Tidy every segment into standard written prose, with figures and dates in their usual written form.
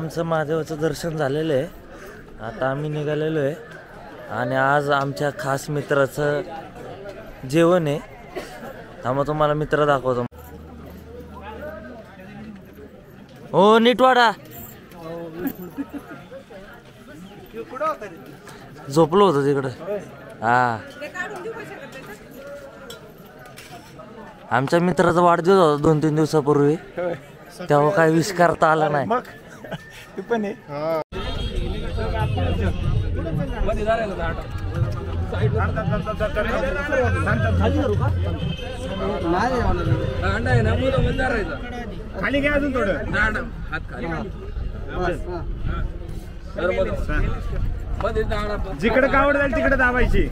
आमचं महादेवाचं दर्शन झालेलं आहे. आता आम्ही निघालेलो आहे आणि आज आमच्या खास मित्राचं जेवण आहे. त्यामुळे तुम्हाला मित्र दाखवतो. हो नीट वाडा. झोपलो होतो तिकडं. हा आमच्या मित्राचा वाढदिवस होता 2-3 दिवसापूर्वी. तेव्हा काही विश करता आला नाही. खाली घ्या अजून थोडं. जिकडे कावड जाईल तिकडे दाबायची.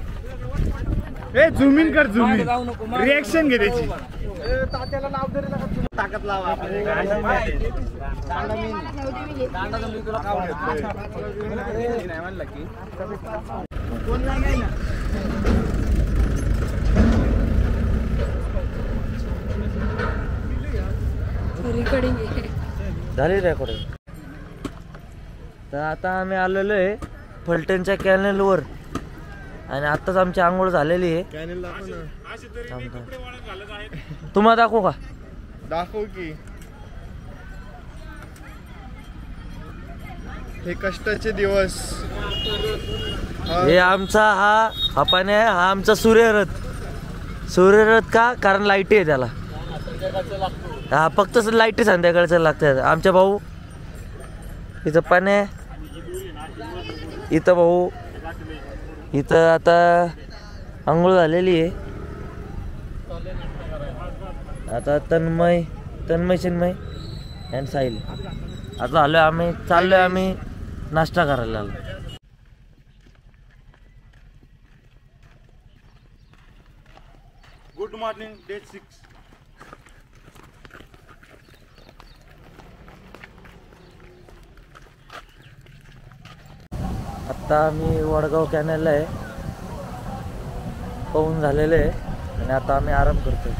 ए झूम इन कर, झूम इन. रिएक्शन घे त्याची. तात्याला नाव जरी नका ताकद लावा. झाली रेकॉर्डिंग. तर आता आम्ही आलेलो आहे फलटणच्या कॅनलवर आणि आत्ताच आमची आंघोळ झालेली आहे. तुम्हाला दाखवू का? दाखव की. हे कष्टाचे दिवस. हे आमचा हा पाणी आहे. हा आमचा सूर्यरथ. सूर्यरथ का? कारण लाईटी आहे त्याला. हा फक्त लाईटी संध्याकाळचं लागतात. आमच्या भाऊ इथं पाणी आहे. इथं भाऊ इथं आता आंघोळ झालेली आहे. आता तन्मय चिन्मय आणि साहिल आता आलोय. चाललोय आम्ही नाश्ता करायला. Good morning day 6. आता आम्ही वडगाव कॅनलला आहे. पाहून झालेलं आहे आणि आता आम्ही आराम करतोय.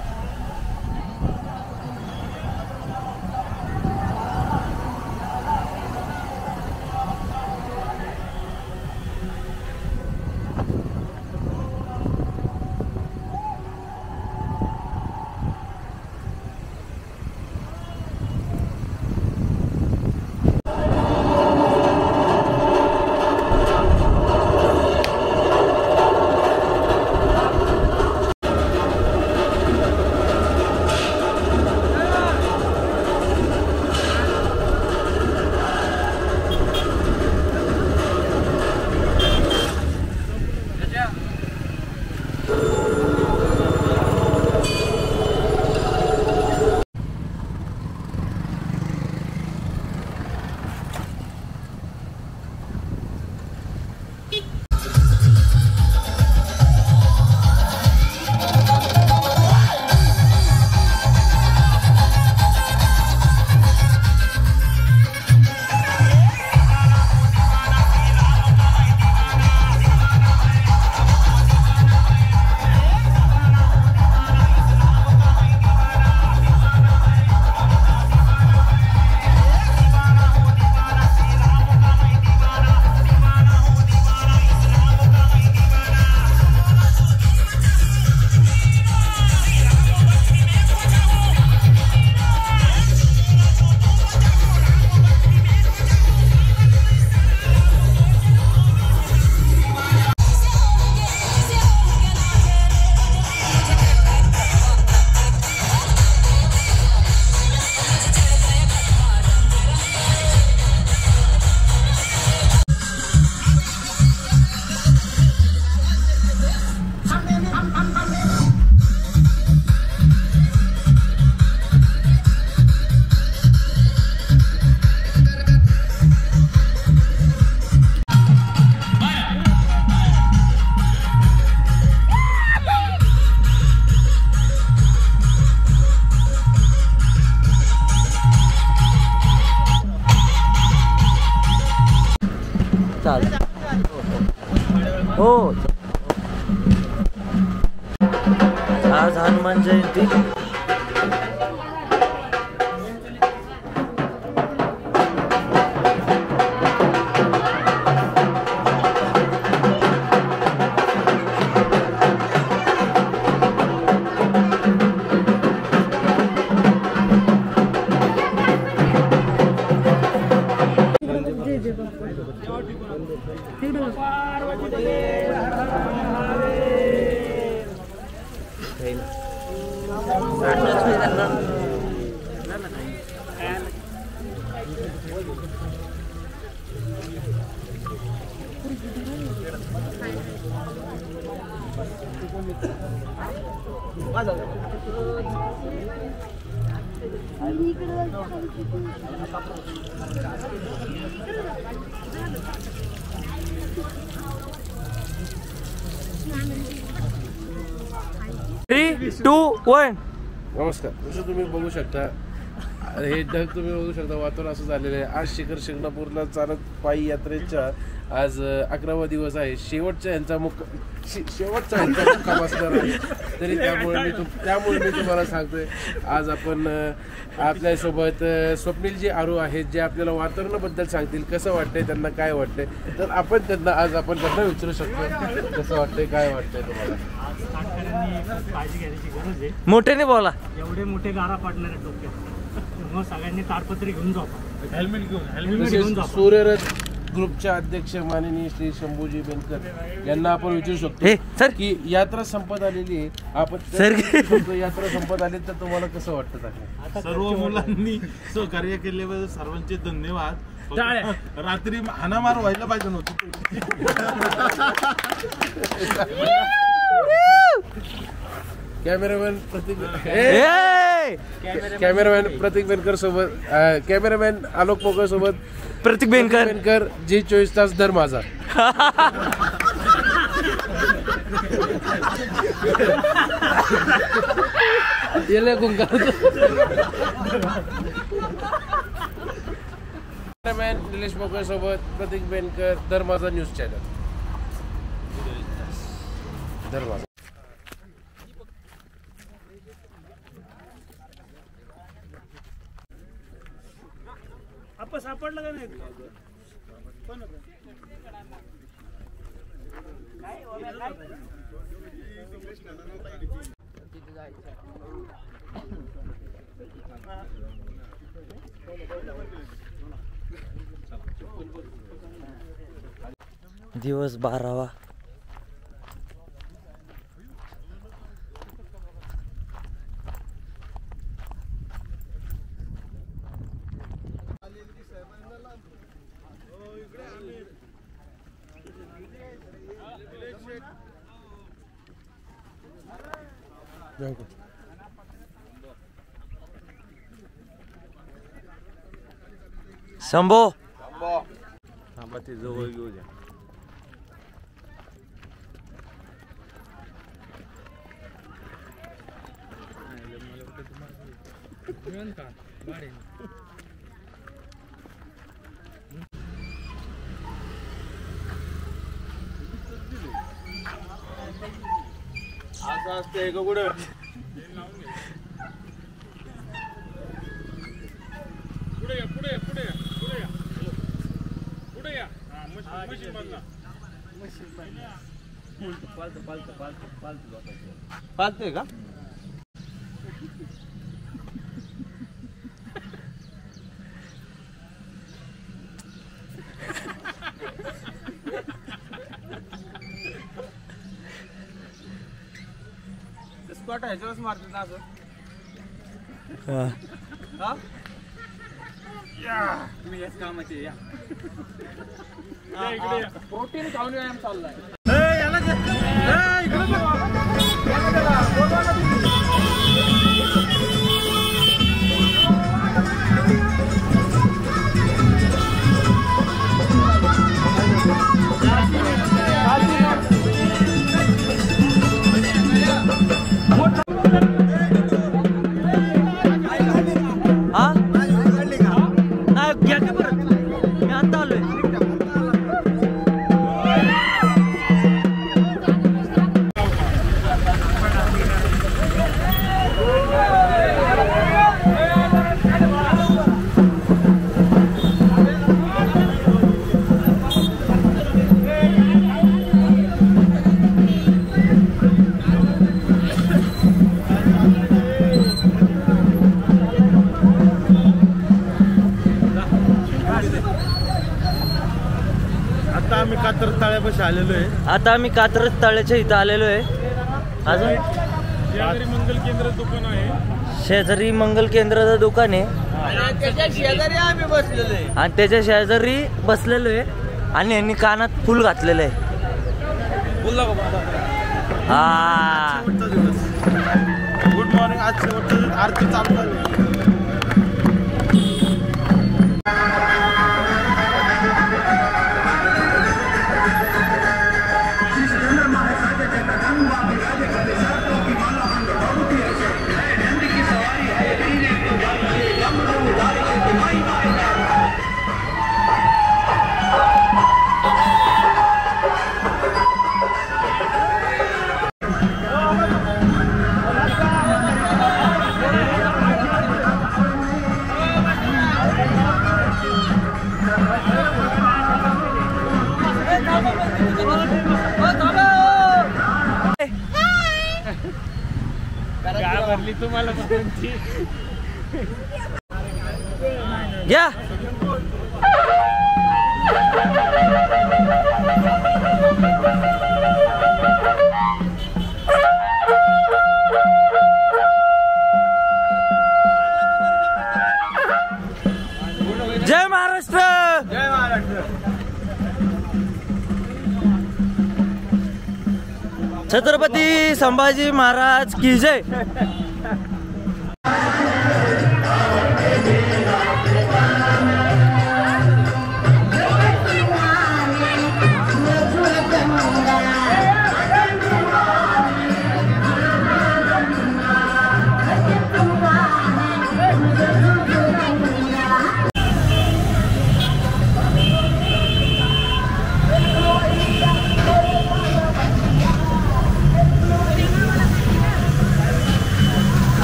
हो आज हनुमान जयंती. 3, 2, 1. नमस्कार. जसं तुम्ही बघू शकता, हे ढग तुम्ही बघू शकता, वातावरण असं झालेलं आहे. आज शिखर शिंगणापूरला चालत पायी यात्रेच्या आज 11वा दिवस आहे. शेवटचा यांचा मुक्काम असणार आहे. तरी त्यामुळे मी तुम्हाला सांगतोय, आज आपण आपल्यासोबत स्वप्नीलजी आरू आहेत, जे आपल्याला वातावरणाबद्दल सांगतील. कसं वाटतंय त्यांना, काय वाटतंय, तर आपण त्यांना विचारू शकतो. कसं वाटतंय, काय वाटतंय तुम्हाला? काळजी घ्यायची गरज आहे. मोठ्याने बोला. एवढे मोठे गारा पाडणार आहेत डोक्यात, मग सगळ्यांनी ताडपत्री घेऊन जाऊ, हेल्मेट घेऊन जाऊ. सूर्यरथ ग्रुपच्या अध्यक्ष माननीय श्री शंभूजी बेनकर यांना आपण विचारू शकतो सर की यात्रा संपत आलेली आहे. आपण यात्रा संपत आली तर तुम्हाला कसं वाटतं? सर्व मुलांनी सहकार्य केल्याबद्दल सर्वांचे धन्यवाद. रात्री हाणामार व्हायला पाहिजे नव्हती. कॅमेरामॅन प्रतीक बेनकर सोबत, कॅमेरामॅन आलोक पोकर सोबत प्रतीक बेनकर, जी 24 तास दर माझा. कॅमेरामॅन निलेश पोकर सोबत प्रतीक बेनकर, दर माझा न्यूज चॅनल, दर माझा. आपण सापडलं का नाही? दिवस 12वा. शंभो थांबा, ते जवळ घेऊ द्या. असं असते का कुठं? पालतोय का? स्पॉट ह्याच्यावरच मारतात ना असं. तुम्ही याच कामाचे या. प्रोटीन खाऊन व्यायाम चाललाय. आता आम्ही कातर तळ्यापाशी आलेलो आहे. आता आम्ही कात्रज तळ्याच्या इथं आलेलो आहे. अजून शेजारी मंगल केंद्र दुकान आहे. शेजारी मंगल केंद्राचं दुकान आहे आणि त्याच्या शेजारी आम्ही बसलेलो आहे. आणि त्याच्या शेजारी बसलेलो आहे आणि यांनी कानात फुल घातलेलं आहे. हा शेवटचा दिवस. Good morning. आज शेवटचा दिवस. आरती चालू झाली. तुम्हाला घ्या. जय महाराष्ट्र. जय महाराष्ट्र. छत्रपती संभाजी महाराज की जय.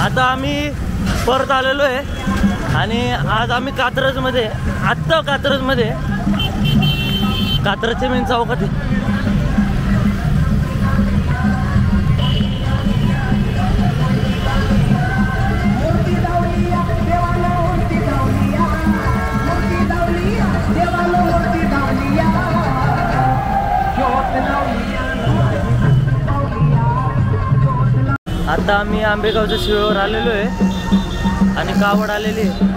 आता आम्ही परत आलेलो आहे आणि आज आम्ही कात्रजमध्ये आत्ता कात्रजमध्ये कात्रजच्या मेन चौकात आहे. आता आम्ही आंबेगावच्या शिवेवर आलेलो आहे आणि कावड आलेली आहे.